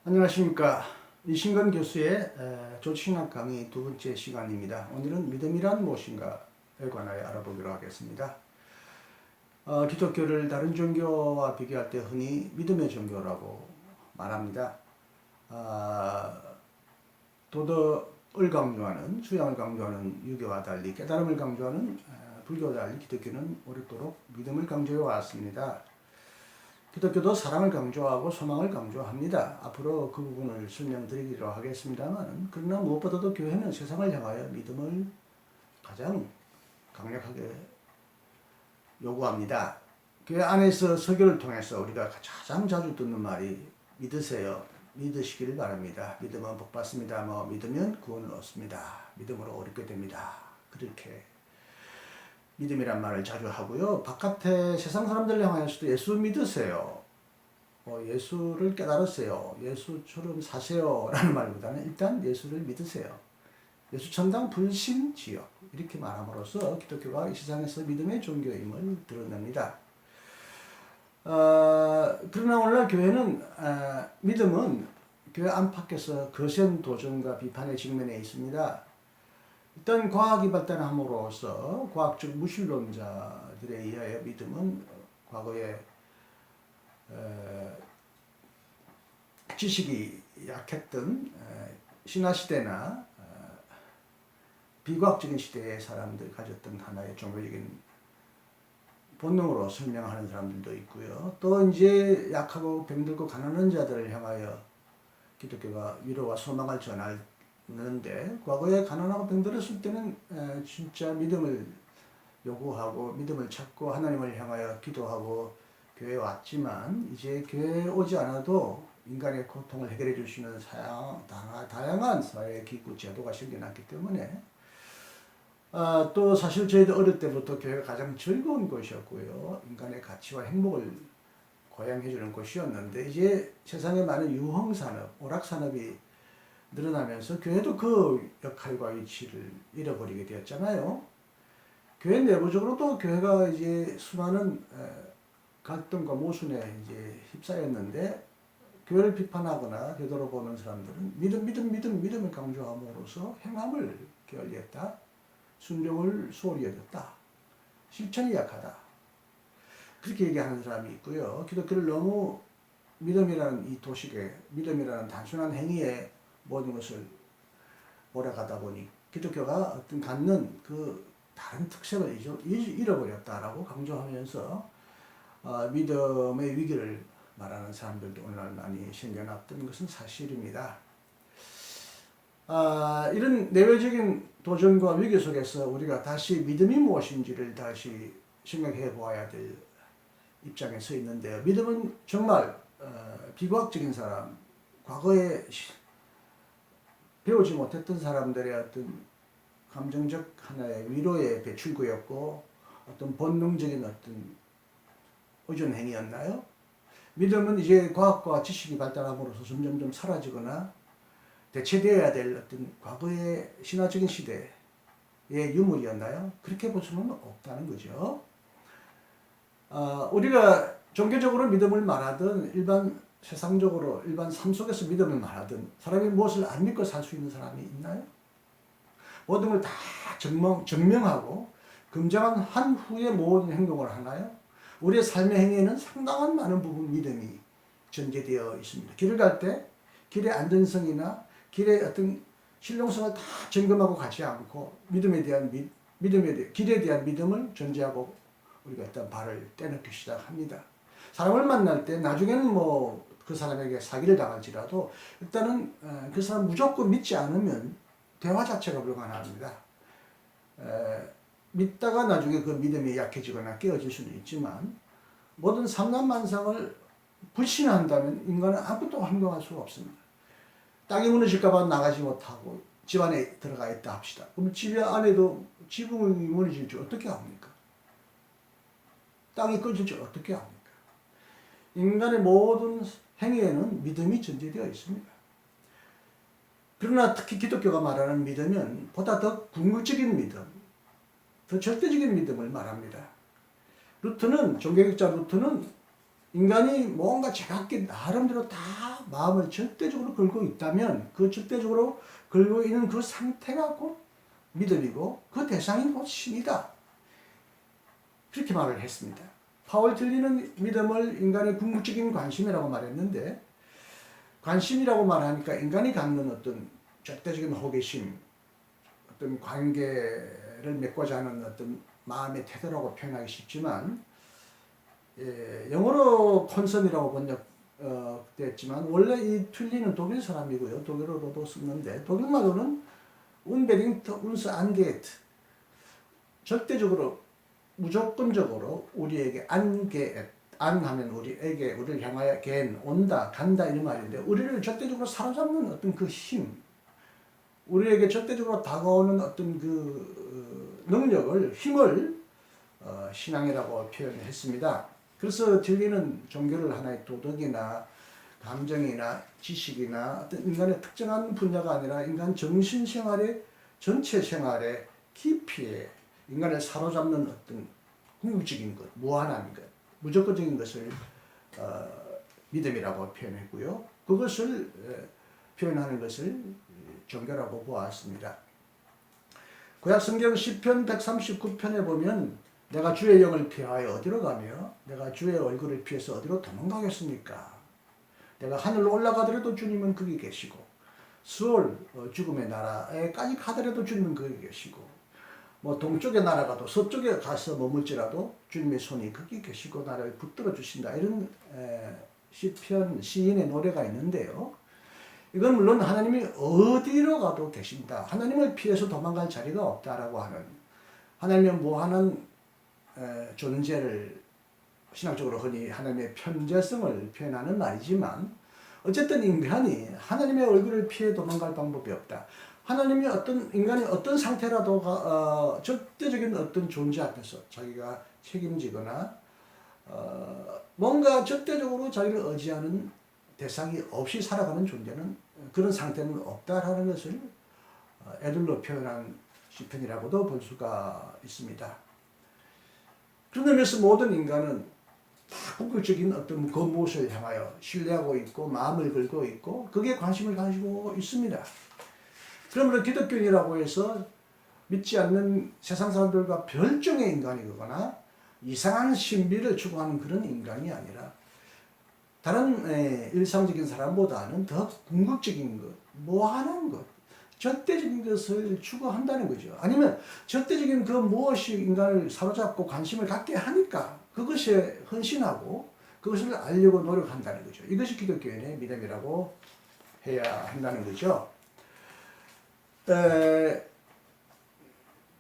안녕하십니까. 이신건 교수의 조치신학 강의 두 번째 시간입니다. 오늘은 믿음이란 무엇인가에 관하여 알아보기로 하겠습니다. 기독교를 다른 종교와 비교할 때 흔히 믿음의 종교라고 말합니다. 도덕을 강조하는, 수양을 강조하는 유교와 달리 깨달음을 강조하는 불교와 달리 기독교는 오랫도록 믿음을 강조해 왔습니다. 기독교도 사랑을 강조하고 소망을 강조합니다. 앞으로 그 부분을 설명드리기로 하겠습니다만, 그러나 무엇보다도 교회는 세상을 향하여 믿음을 가장 강력하게 요구합니다. 교회 안에서 설교를 통해서 우리가 가장 자주 듣는 말이 믿으세요. 믿으시길 바랍니다. 믿으면 복 받습니다. 믿으면 구원을 얻습니다. 믿음으로 옳게 됩니다. 그렇게 믿음이란 말을 자주 하고요. 바깥에 세상 사람들 향하여서도 예수 믿으세요. 예수를 깨달으세요. 예수처럼 사세요. 라는 말보다는 일단 예수를 믿으세요. 예수 천당 불신지역. 이렇게 말함으로써 기독교가 이 세상에서 믿음의 종교임을 드러냅니다. 그러나 오늘날 교회는, 믿음은 교회 안팎에서 거센 도전과 비판의 직면에 있습니다. 일단 과학이 발달함으로써 과학적 무신론자들에 의하여 믿음은 과거에 지식이 약했던 신화시대나 비과학적인 시대의 사람들 가졌던 하나의 종교적인 본능으로 설명하는 사람들도 있고요. 또 이제 약하고 병들고 가난한 자들을 향하여 기독교가 위로와 소망을 전하는데, 과거에 가난하고 병들었을 때는 진짜 믿음을 요구하고 믿음을 찾고 하나님을 향하여 기도하고 교회에 왔지만, 이제 교회에 오지 않아도 인간의 고통을 해결해 줄 수 있는 다양한 사회 기구 제도가 생겨났기 때문에, 또 사실 저희도 어릴 때부터 교회가 가장 즐거운 곳이었고요. 인간의 가치와 행복을 고양해 주는 곳이었는데, 이제 세상에 많은 유흥산업, 오락산업이 늘어나면서 교회도 그 역할과 위치를 잃어버리게 되었잖아요. 교회 내부적으로도 교회가 이제 수많은 갈등과 모순에 이제 휩싸였는데, 교회를 비판하거나 되돌아보는 사람들은 믿음을 강조함으로써 행함을 게을리했다. 순종을 소홀히 여겼다. 실천이 약하다. 그렇게 얘기하는 사람이 있고요. 기독교를 너무 믿음이라는 이 도식에, 믿음이라는 단순한 행위에 모든 것을 몰아가다 보니 기독교가 어떤 갖는 그 다른 특색을 잃어버렸다라고 강조하면서 믿음의 위기를 말하는 사람들도 오늘날 많이 생겨났던 것은 사실입니다. 이런 내외적인 도전과 위기 속에서 우리가 다시 믿음이 무엇인지를 다시 생각해 보아야 될 입장에 서 있는데요. 믿음은 정말 비과학적인 사람, 과거에 배우지 못했던 사람들의 어떤 감정적 하나의 위로의 배출구였고, 어떤 본능적인 어떤 의존 행위였나요? 믿음은 이제 과학과 지식이 발달함으로써 점점점 사라지거나 대체되어야 될 어떤 과거의 신화적인 시대의 유물이었나요? 그렇게 볼 수는 없다는 거죠. 우리가 종교적으로 믿음을 말하든 세상적으로 일반 삶 속에서 믿음을 말하든, 사람이 무엇을 안 믿고 살 수 있는 사람이 있나요? 모든 걸 다 증명하고 검증한 한 후에 모든 행동을 하나요? 우리의 삶의 행위에는 상당한 많은 부분 믿음이 전개되어 있습니다. 길을 갈 때 길의 안전성이나 길의 어떤 신뢰성을 다 점검하고 가지 않고 길에 대한 믿음을 전제하고 우리가 일단 발을 떼놓기 시작합니다. 사람을 만날 때 나중에는 그 사람에게 사기를 당할지라도 일단은 그 사람 무조건 믿지 않으면 대화 자체가 불가능합니다. 믿다가 나중에 그 믿음이 약해지거나 깨어질 수는 있지만, 모든 삼란만상을 불신한다면 인간은 아무것도 행동할 수가 없습니다. 땅이 무너질까봐 나가지 못하고 집 안에 들어가 있다 합시다. 그럼 집 안에도 지붕이 무너질 줄 어떻게 합니까? 땅이 꺼질 줄 어떻게 합니까? 인간의 모든 행위에는 믿음이 전제되어 있습니다. 그러나 특히 기독교가 말하는 믿음은 보다 더 궁극적인 믿음, 더 절대적인 믿음을 말합니다. 종교학자 루터는 인간이 뭔가 자기 나름대로 다 마음을 절대적으로 걸고 있다면 그 절대적으로 걸고 있는 그 상태가 곧 믿음이고 그 대상이 곧 신이다. 그렇게 말을 했습니다. 파월 틸리는 믿음을 인간의 궁극적인 관심이라고 말했는데, 관심이라고 말하니까 인간이 갖는 어떤 절대적인 호기심, 어떤 관계를 맺고자 하는 어떤 마음의 태도라고 표현하기 쉽지만, 영어로 콘선이라고 번역됐지만 원래 이 툴리는 독일 사람이고요. 독일어로도 쓰는데 독일말로는 unbedingt uns angeht, 절대적으로 무조건적으로 우리에게 angeht, 안하면 우리에게, 우리를 향하여 gen, 온다, 간다 이런 말인데, 우리를 절대적으로 사로잡는 어떤 그 힘, 우리에게 절대적으로 다가오는 어떤 그 능력을, 힘을 신앙이라고 표현했습니다. 그래서 진리는 종교를 하나의 도덕이나 감정이나 지식이나 어떤 인간의 특정한 분야가 아니라 인간 정신생활의 전체 생활의 깊이에 인간을 사로잡는 어떤 궁극적인 것, 무한한 것, 무조건적인 것을 믿음이라고 표현했고요. 그것을 표현하는 것을 종교라고 보았습니다. 구약 성경 시편 139편에 보면 내가 주의 영을 피하여 어디로 가며 내가 주의 얼굴을 피해서 어디로 도망가겠습니까? 내가 하늘로 올라가더라도 주님은 거기 계시고 수월 죽음의 나라에까지 가더라도 주님은 거기 계시고 뭐 동쪽의 나라가도 서쪽에 가서 머물지라도 주님의 손이 거기 계시고 나를 붙들어 주신다. 이런 시편 시인의 노래가 있는데요. 이건 물론 하나님이 어디로 가도 계신다. 하나님을 피해서 도망갈 자리가 없다라고 하는, 하나님의 무한한 존재를 신학적으로 흔히 하나님의 편재성을 표현하는 말이지만, 어쨌든 인간이 하나님의 얼굴을 피해 도망갈 방법이 없다. 하나님이 인간이 어떤 상태라도 절대적인 어떤 존재 앞에서 자기가 책임지거나 뭔가 절대적으로 자기를 의지하는 대상이 없이 살아가는 존재는, 그런 상태는 없다라는 것을 에들로 표현한 시편이라고도 볼 수가 있습니다. 그런 의미에서 모든 인간은 다 궁극적인 어떤 그 무엇을 향하여 신뢰하고 있고 마음을 걸고 있고 거기에 관심을 가지고 있습니다. 그러므로 기독교인이라고 해서 믿지 않는 세상 사람들과 별종의 인간이거나 이상한 신비를 추구하는 그런 인간이 아니라 다른 일상적인 사람보다는 더 궁극적인 것, 무한한 것, 절대적인 것을 추구한다는 거죠. 아니면 절대적인 그 무엇이 인간을 사로잡고 관심을 갖게 하니까 그것에 헌신하고 그것을 알려고 노력한다는 거죠. 이것이 기독교인의 믿음이라고 해야 한다는 거죠.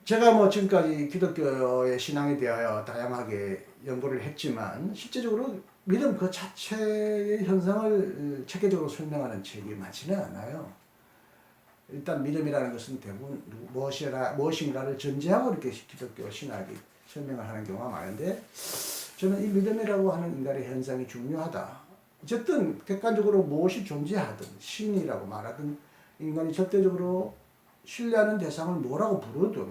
제가 뭐 지금까지 기독교의 신앙에 대하여 다양하게 연구를 했지만 실제적으로 믿음 그 자체의 현상을 체계적으로 설명하는 책이 많지는 않아요. 일단 믿음이라는 것은 대부분 무엇인가를 전제하고 이렇게 기독교 신학이 설명을 하는 경우가 많은데, 저는 이 믿음이라고 하는 인간의 현상이 중요하다. 어쨌든 객관적으로 무엇이 존재하든 신이라고 말하든 인간이 절대적으로 신뢰하는 대상을 뭐라고 부르든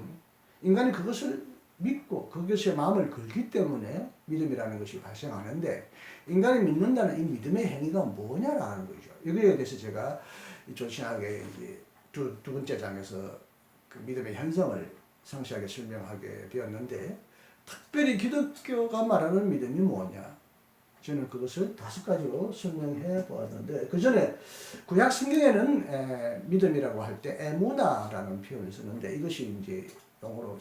인간이 그것을 믿고 그것에 마음을 걸기 때문에 믿음이라는 것이 발생하는데, 인간이 믿는다는 이 믿음의 행위가 뭐냐라는 거죠. 이거에 대해서 제가 조신하게 이제 두 번째 장에서 그 믿음의 현상을 상세하게 설명하게 되었는데, 특별히 기독교가 말하는 믿음이 뭐냐? 저는 그것을 5가지로 설명해 보았는데, 그 전에 구약 성경에는 믿음이라고 할 때 에무나라는 표현을 쓰는데, 이것이 이제 영어로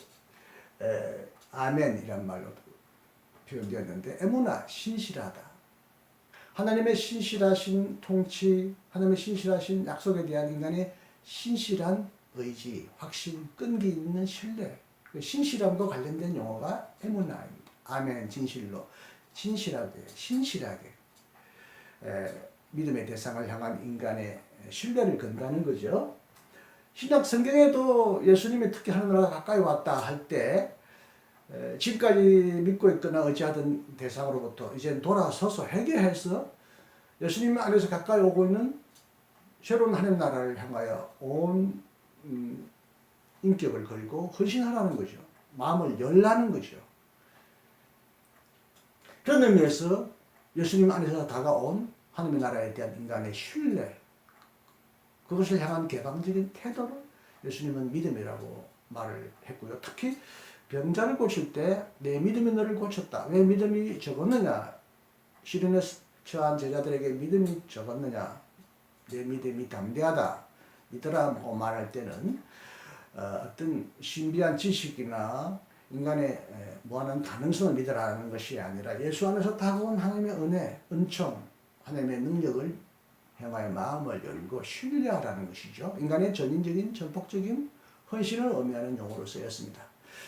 아멘이란 말로 표현되었는데, 에무나, 신실하다. 하나님의 신실하신 통치, 하나님의 신실하신 약속에 대한 인간의 신실한 의지, 확신, 끈기 있는 신뢰, 그 신실함과 관련된 용어가 에무나입니다. 아멘, 진실로, 진실하게, 신실하게 믿음의 대상을 향한 인간의 신뢰를 건다는 거죠. 신약 성경에도 예수님이 특히 하늘나라 가까이 왔다 할 때 지금까지 믿고 있거나 의지하던 대상으로부터 이제 돌아서서 회개해서 예수님 안에서 가까이 오고 있는 새로운 하늘 나라를 향하여 온 인격을 걸고 헌신하라는 거죠. 마음을 열라는 거죠. 그런 의미에서 예수님 안에서 다가온 하나님의 나라에 대한 인간의 신뢰, 그것을 향한 개방적인 태도를 예수님은 믿음이라고 말을 했고요. 특히 병자를 고칠 때 내 믿음이 너를 고쳤다. 왜 믿음이 적었느냐? 시련에 처한 제자들에게 믿음이 적었느냐? 내 믿음이 담대하다. 믿으라고 말할 때는 어떤 신비한 지식이나 인간의 무한한 가능성을 믿으라는 것이 아니라 예수 안에서 다가온 하나님의 은혜, 은총, 하나님의 능력을 행하여 마음을 열고 신뢰하라는 것이죠. 인간의 전인적인 전폭적인 헌신을 의미하는 용어로 쓰였습니다.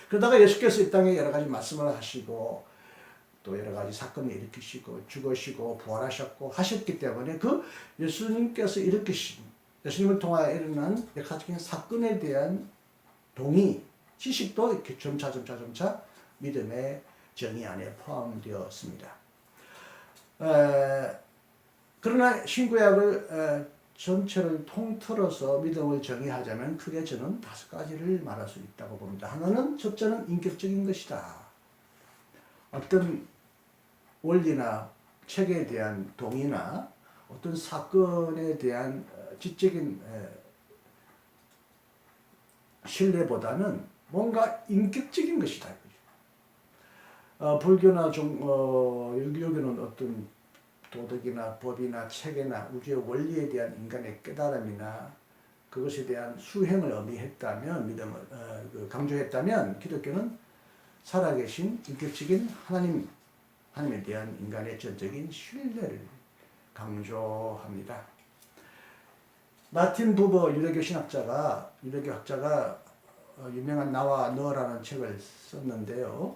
그러다가 예수께서 이 땅에 여러 가지 말씀을 하시고 또 여러 가지 사건을 일으키시고 죽으시고 부활하셨고 하셨기 때문에 그 예수님께서 일으키신, 예수님을 통하여 일어난 역사적인 사건에 대한 동의, 지식도 이렇게 점차 믿음의 정의 안에 포함되었습니다. 그러나 신구약을 전체를 통틀어서 믿음을 정의하자면 크게 저는 5가지를 말할 수 있다고 봅니다. 하나는, 첫째는 인격적인 것이다. 어떤 원리나 책에 대한 동의나 어떤 사건에 대한 지적인 신뢰보다는 뭔가 인격적인 것이다. 불교나 유교는 어떤 도덕이나 법이나 체계나 우주의 원리에 대한 인간의 깨달음이나 그것에 대한 수행을 의미했다면, 믿음을 강조했다면, 기독교는 살아계신 인격적인 하나님에 대한 인간의 전적인 신뢰를 강조합니다. 마틴 부버 유대교 학자가 유명한 나와 너라는 책을 썼는데요.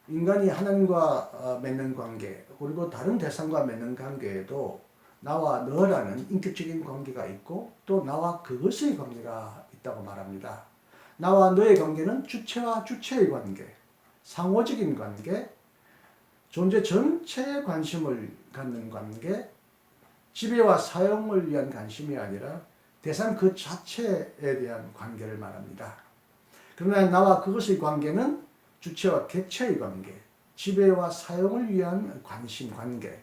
인간이 하나님과 맺는 관계, 그리고 다른 대상과 맺는 관계에도 나와 너라는 인격적인 관계가 있고 또 나와 그것의 관계가 있다고 말합니다. 나와 너의 관계는 주체와 주체의 관계, 상호적인 관계, 존재 전체에 관심을 갖는 관계, 지배와 사용을 위한 관심이 아니라 대상 그 자체에 대한 관계를 말합니다. 그러나 나와 그것의 관계는 주체와 객체의 관계, 지배와 사용을 위한 관계,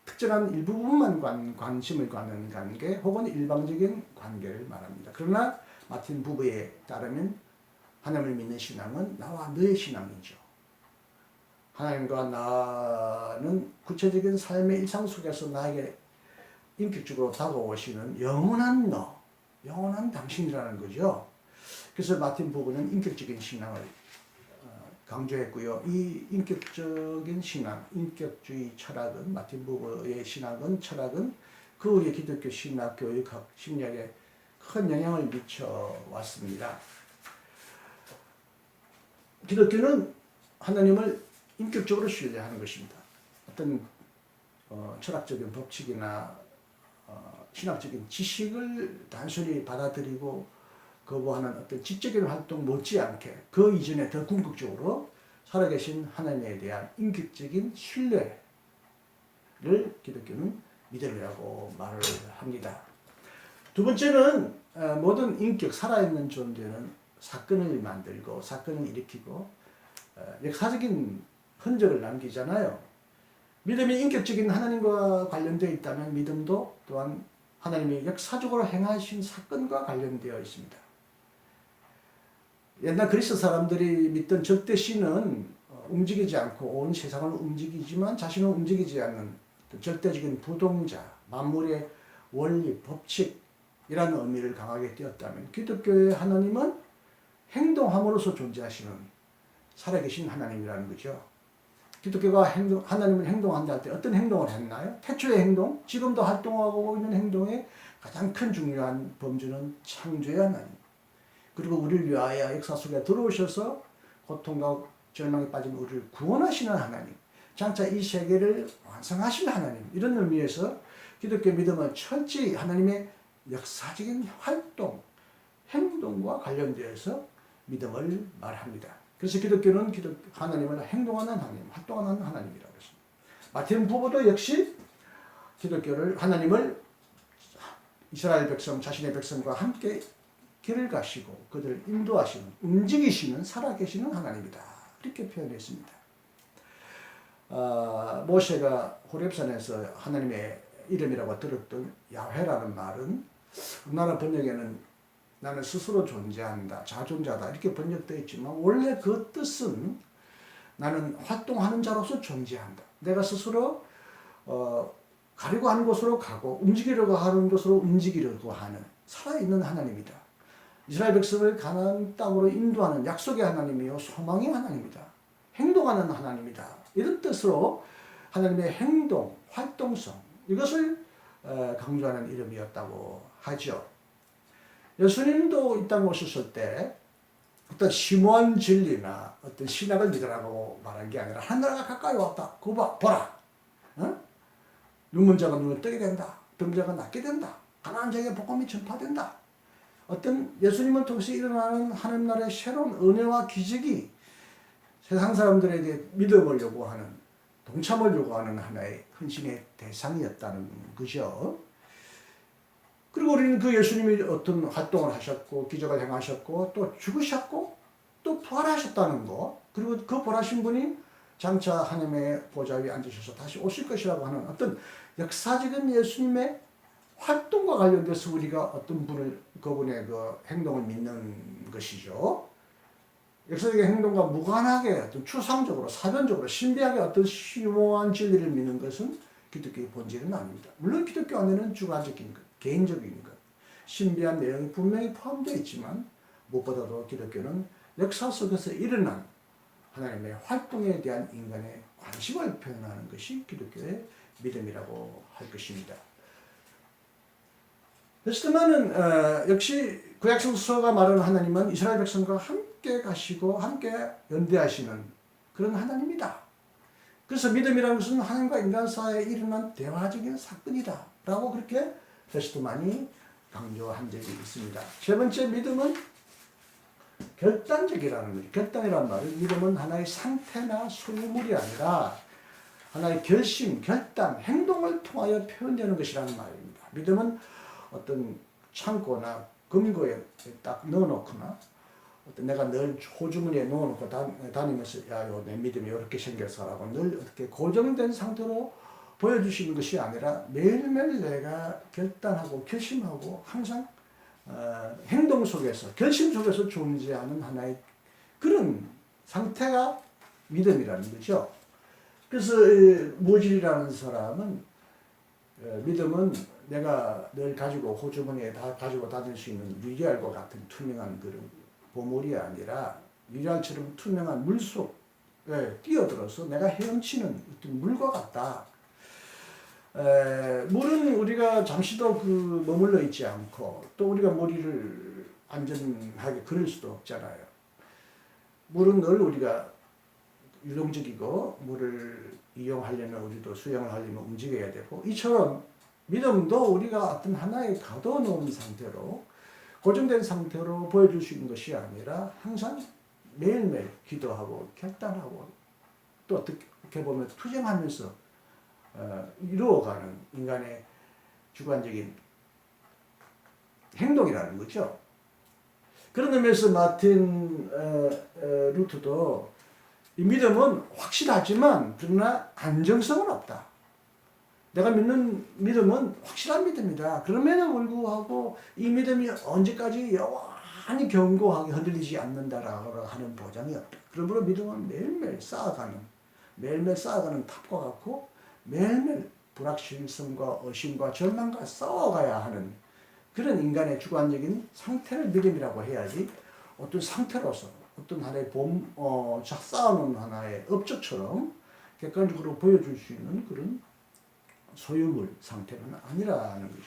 특정한 일부분만 관심을 갖는 관계, 혹은 일방적인 관계를 말합니다. 그러나 마틴 부버에 따르면 하나님을 믿는 신앙은 나와 너의 신앙이죠. 하나님과 나는 구체적인 삶의 일상 속에서 나에게 인격적으로 다가오시는 영원한 너, 영원한 당신이라는 거죠. 그래서 마틴 부버는 인격적인 신앙을 강조했고요. 이 인격적인 신앙, 인격주의 철학은, 마틴 부버의 철학은 그 후에 기독교 신학, 교육학, 심리학에 큰 영향을 미쳐 왔습니다. 기독교는 하나님을 인격적으로 신뢰하는 것입니다. 어떤 철학적인 법칙이나 신학적인 지식을 단순히 받아들이고 거부하는 어떤 지적인 활동 못지않게 그 이전에 더 궁극적으로 살아계신 하나님에 대한 인격적인 신뢰를 기독교는 믿음이라고 말을 합니다. 두 번째는 모든 인격, 살아있는 존재는 사건을 만들고 사건을 일으키고 역사적인 흔적을 남기잖아요. 믿음이 인격적인 하나님과 관련되어 있다면 믿음도 또한 하나님이 역사적으로 행하신 사건과 관련되어 있습니다. 옛날 그리스 사람들이 믿던 절대신은 움직이지 않고 온 세상을 움직이지만 자신은 움직이지 않는 절대적인 부동자, 만물의 원리, 법칙이라는 의미를 강하게 띄었다면, 기독교의 하나님은 행동함으로써 존재하시는 살아계신 하나님이라는 거죠. 기독교가 하나님을 행동한다 할 때 어떤 행동을 했나요? 태초의 행동, 지금도 활동하고 있는 행동의 가장 큰 중요한 범주는 창조의 하나님, 그리고 우리를 위하여 역사 속에 들어오셔서 고통과 절망에 빠진 우리를 구원하시는 하나님, 장차 이 세계를 완성하실 하나님, 이런 의미에서 기독교 믿음은 철저히 하나님의 역사적인 활동, 행동과 관련되어서 믿음을 말합니다. 그래서 기독교는 하나님을 행동하는 하나님, 활동하는 하나님이라고 했습니다. 마틴 부버도 역시 기독교를, 하나님을 이스라엘 백성, 자신의 백성과 함께 길을 가시고 그들을 인도하시는, 움직이시는, 살아계시는 하나님이다, 이렇게 표현했습니다. 모세가 호렙산에서 하나님의 이름이라고 들었던 야훼라는 말은 우리나라 번역에는 나는 스스로 존재한다, 자존자다 이렇게 번역되어 있지만 원래 그 뜻은 나는 활동하는 자로서 존재한다. 내가 스스로 가려고 하는 곳으로 가고 움직이려고 하는 곳으로 움직이려고 하는 살아있는 하나님이다. 이스라엘 백성을 가나안 땅으로 인도하는 약속의 하나님이요 소망의 하나님이다. 행동하는 하나님이다. 이런 뜻으로 하나님의 행동, 활동성 이것을 강조하는 이름이었다고 하죠. 예수님도 이 땅에 오셨을 때 어떤 심오한 진리나 어떤 신학을 믿으라고 말한 게 아니라 하늘나라가 가까이 왔다. 그거 보라. 눈먼 자가 눈을 뜨게 된다. 병자가 낫게 된다. 가난한 자에게 복음이 전파된다. 어떤 예수님을 통해서 일어나는 하나님 나라의 새로운 은혜와 기적이 세상 사람들에게 믿음을 요구하는, 동참을 요구하는 하나의 헌신의 대상이었다는 거죠. 그리고 우리는 그 예수님이 어떤 활동을 하셨고 기적을 행하셨고 또 죽으셨고 또 부활하셨다는 거, 그리고 그 부활하신 분이 장차 하나님의 보좌 위에 앉으셔서 다시 오실 것이라고 하는 어떤 역사적인 예수님의 활동과 관련돼서 우리가 어떤 분을, 그분의 그 행동을 믿는 것이죠. 역사적인 행동과 무관하게 어떤 추상적으로, 사변적으로, 신비하게 어떤 심오한 진리를 믿는 것은 기독교의 본질은 아닙니다. 물론 기독교 안에는 주관적인 것, 개인적인 것, 신비한 내용이 분명히 포함되어 있지만 무엇보다도 기독교는 역사 속에서 일어난 하나님의 활동에 대한 인간의 관심을 표현하는 것이 기독교의 믿음이라고 할 것입니다. 그렇지만은 역시 구약성서가 말하는 하나님은 이스라엘 백성과 함께 가시고 함께 연대하시는 그런 하나님이다. 그래서 믿음이라는 것은 하나님과 인간 사이에 일어난 대화적인 사건이다 라고 그렇게 페스트만이 강조한 적이 있습니다. 세 번째, 믿음은 결단적이라는 거죠. 결단이라는 말은 믿음은 하나의 상태나 소유물이 아니라 하나의 결심, 결단, 행동을 통하여 표현되는 것이라는 말입니다. 믿음은 어떤 창고나 금고에 딱 넣어놓거나 어떤 내가 늘 호주머니에 넣어놓고 다니면서 야, 요 내 믿음이 이렇게 생겼어라고 늘 어떻게 고정된 상태로 보여주시는 것이 아니라 매일매일 내가 결단하고 결심하고 항상 행동 속에서, 결심 속에서 존재하는 하나의 그런 상태가 믿음이라는 거죠. 그래서 무질이라는 사람은 믿음은 내가 늘 가지고 호주머니에 다 가지고 다닐 수 있는 유리알과 같은 투명한 그런 보물이 아니라 유리알처럼 투명한 물속에 뛰어들어서 내가 헤엄치는 어떤 물과 같다. 물은 우리가 잠시도 머물러 있지 않고 또 우리가 머리를 안전하게 그릴 수도 없잖아요. 물은 늘 우리가 유동적이고 물을 이용하려면 우리도 수영을 하려면 움직여야 되고, 이처럼 믿음도 우리가 어떤 하나의 가둬놓은 상태로 고정된 상태로 보여줄 수 있는 것이 아니라 항상 매일매일 기도하고 결단하고 또 어떻게 보면 투쟁하면서 이루어가는 인간의 주관적인 행동이라는 거죠. 그런 의미에서 마틴 루터도 이 믿음은 확실하지만 그러나 안정성은 없다. 내가 믿는 믿음은 확실한 믿음이다. 그럼에도 불구하고 이 믿음이 언제까지 영원히 견고하게 흔들리지 않는다라고 하는 보장이 없다. 그러므로 믿음은 매일매일 쌓아가는 탑과 같고 매일매일 불확실성과 의심과 절망과 싸워가야 하는 그런 인간의 주관적인 상태를 믿음이라고 해야지, 어떤 상태로서 어떤 하나의 쌓아놓은 하나의 업적처럼 객관적으로 보여줄 수 있는 그런 소유물 상태는 아니라는 거죠.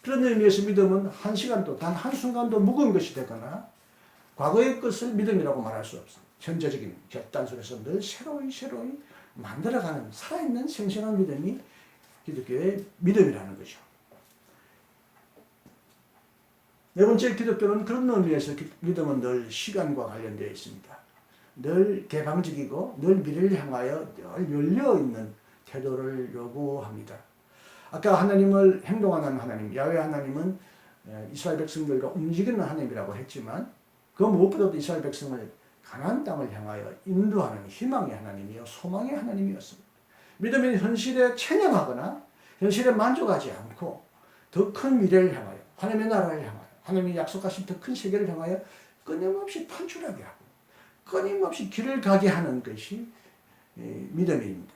그런 의미에서 믿음은 한 시간도 단 한순간도 묵은 것이 되거나 과거의 것을 믿음이라고 말할 수 없습니다. 현재적인 결단 속에서 늘 새로이 만들어가는 살아있는 생생한 믿음이 기독교의 믿음이라는 거죠. 네 번째, 기독교는 그런 의미에서 믿음은 늘 시간과 관련되어 있습니다. 늘 개방적이고 늘 미래를 향하여 늘 열려있는 태도를 요구합니다. 아까 하나님을 행동하는 하나님, 야훼 하나님은 이스라엘 백성들과 움직이는 하나님이라고 했지만 그 무엇보다도 이스라엘 백성을 가나안 땅을 향하여 인도하는 희망의 하나님이요 소망의 하나님이었습니다. 믿음은 현실에 체념하거나 현실에 만족하지 않고 더 큰 미래를 향하여 하나님의 나라를 향하여 하나님이 약속하신 더 큰 세계를 향하여 끊임없이 탈출하게 하고 끊임없이 길을 가게 하는 것이 믿음입니다.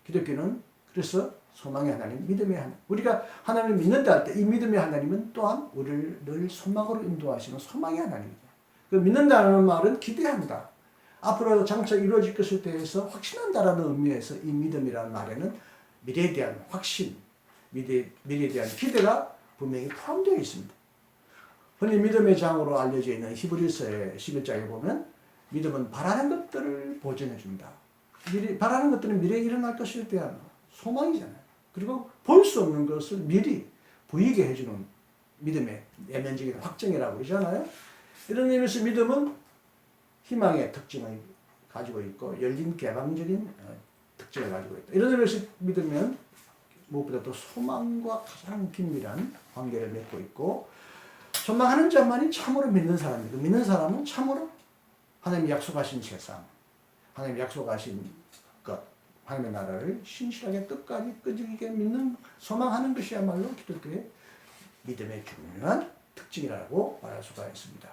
기독교는 그래서 소망의 하나님, 믿음의 하나님. 우리가 하나님을 믿는다 할 때 이 믿음의 하나님은 또한 우리를 늘 소망으로 인도하시는 소망의 하나님입니다. 그 믿는다는 말은 기대한다. 앞으로 장차 이루어질 것에 대해서 확신한다라는 의미에서 이 믿음이라는 말에는 미래에 대한 확신, 미래에 대한 기대가 분명히 포함되어 있습니다. 흔히 믿음의 장으로 알려져 있는 히브리서의 11장에 보면 믿음은 바라는 것들을 보전해 준다. 바라는 것들은 미래에 일어날 것에 대한 소망이잖아요. 그리고 볼 수 없는 것을 미리 보이게 해주는 믿음의 내면적인 확정이라고 그러잖아요. 이런 의미에서 믿음은 희망의 특징을 가지고 있고 열린 개방적인 특징을 가지고 있다. 이런 의미에서 믿으면 무엇보다 도 소망과 가장 긴밀한 관계를 맺고 있고 소망하는 자만이 참으로 믿는 사람이고 믿는 사람은 참으로 하나님이 약속하신 세상, 하나님이 약속하신 것, 하나님의 나라를 신실하게 끝까지 끈질기게 믿는 소망하는 것이야말로 기독교의 믿음의 중요한 특징이라고 말할 수가 있습니다.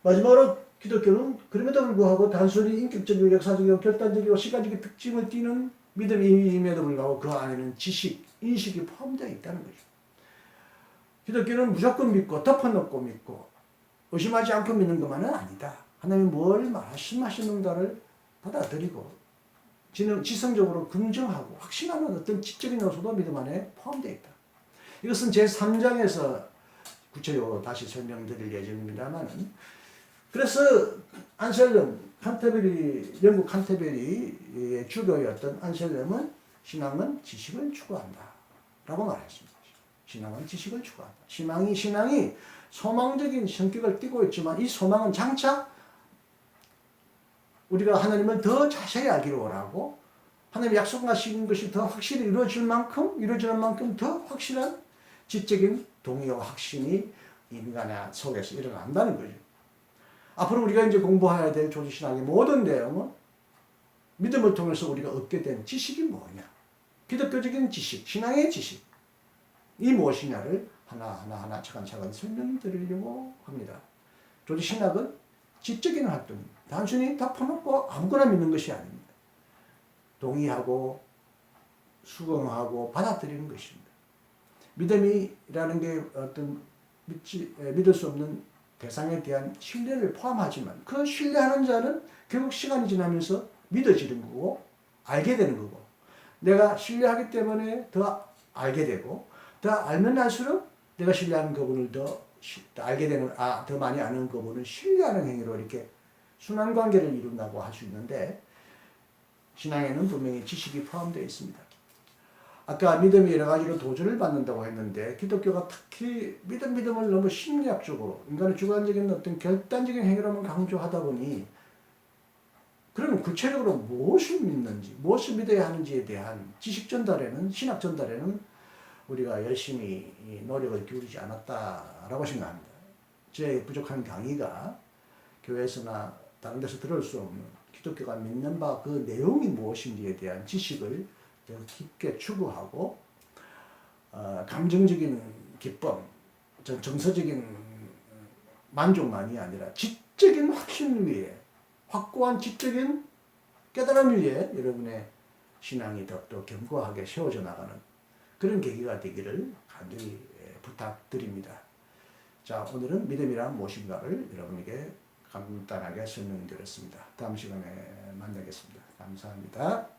마지막으로 기독교는 그럼에도 불구하고 단순히 인격적이고 역사적이고 결단적이고 시간적인 특징을 띠는 믿음임에도 불구하고 그 안에는 지식, 인식이 포함되어 있다는 거죠. 기독교는 무조건 믿고 덮어놓고 믿고 의심하지 않고 믿는 것만은 아니다. 하나님이 뭘 말씀하시는가를 받아들이고 지성적으로 긍정하고 확신하는 어떤 지적인 요소도 믿음 안에 포함되어 있다. 이것은 제3장에서 구체적으로 다시 설명드릴 예정입니다만 그래서 안셀름, 영국 칸테베리의 주교였던 안셀름은 신앙은 지식을 추구한다 라고 말했습니다. 신앙은 지식을 추구한다. 신앙이 소망적인 성격을 띠고 있지만 이 소망은 장차 우리가 하나님을 더 자세히 알기를 원하고 하나님이 약속하신 것이 더 확실히 이루어지는 만큼 더 확실한 지적인 동의와 확신이 인간의 속에서 일어난다는 거죠. 앞으로 우리가 이제 공부해야 될 조지신학의 모든 내용은 믿음을 통해서 우리가 얻게 된 지식이 뭐냐. 기독교적인 지식, 신앙의 지식. 이 무엇이냐를 하나하나 차근차근 설명드리려고 합니다. 조지신학은 지적인 활동입니다. 단순히 다 퍼놓고 아무거나 믿는 것이 아닙니다. 동의하고 수긍하고 받아들이는 것입니다. 믿음이라는 게 어떤 믿을 수 없는 대상에 대한 신뢰를 포함하지만 그 신뢰하는 자는 결국 시간이 지나면서 믿어지는 거고 알게 되는 거고 내가 신뢰하기 때문에 더 알게 되고 더 알면 알수록 내가 신뢰하는 그분을 더 알게 되는 더 많이 아는 그분을 신뢰하는 행위로 이렇게 순환관계를 이룬다고 할 수 있는데 신앙에는 분명히 지식이 포함되어 있습니다. 아까 믿음이 여러 가지로 도전을 받는다고 했는데 기독교가 특히 믿음을 너무 심리학적으로 인간의 주관적인 어떤 결단적인 행위로만 강조하다 보니 그러면 구체적으로 무엇을 믿는지 무엇을 믿어야 하는지에 대한 지식 전달에는 신학 전달에는 우리가 열심히 노력을 기울이지 않았다라고 생각합니다. 제 부족한 강의가 교회에서나 다른 데서 들을 수 없는 기독교가 믿는 바 그 내용이 무엇인지에 대한 지식을 깊게 추구하고 감정적인 기쁨, 정서적인 만족만이 아니라 지적인 확신 위에 확고한 지적인 깨달음 위에 여러분의 신앙이 더욱더 견고하게 세워져 나가는 그런 계기가 되기를 간절히 부탁드립니다. 자, 오늘은 믿음이란 무엇인가를 여러분에게 간단하게 설명드렸습니다. 다음 시간에 만나겠습니다. 감사합니다.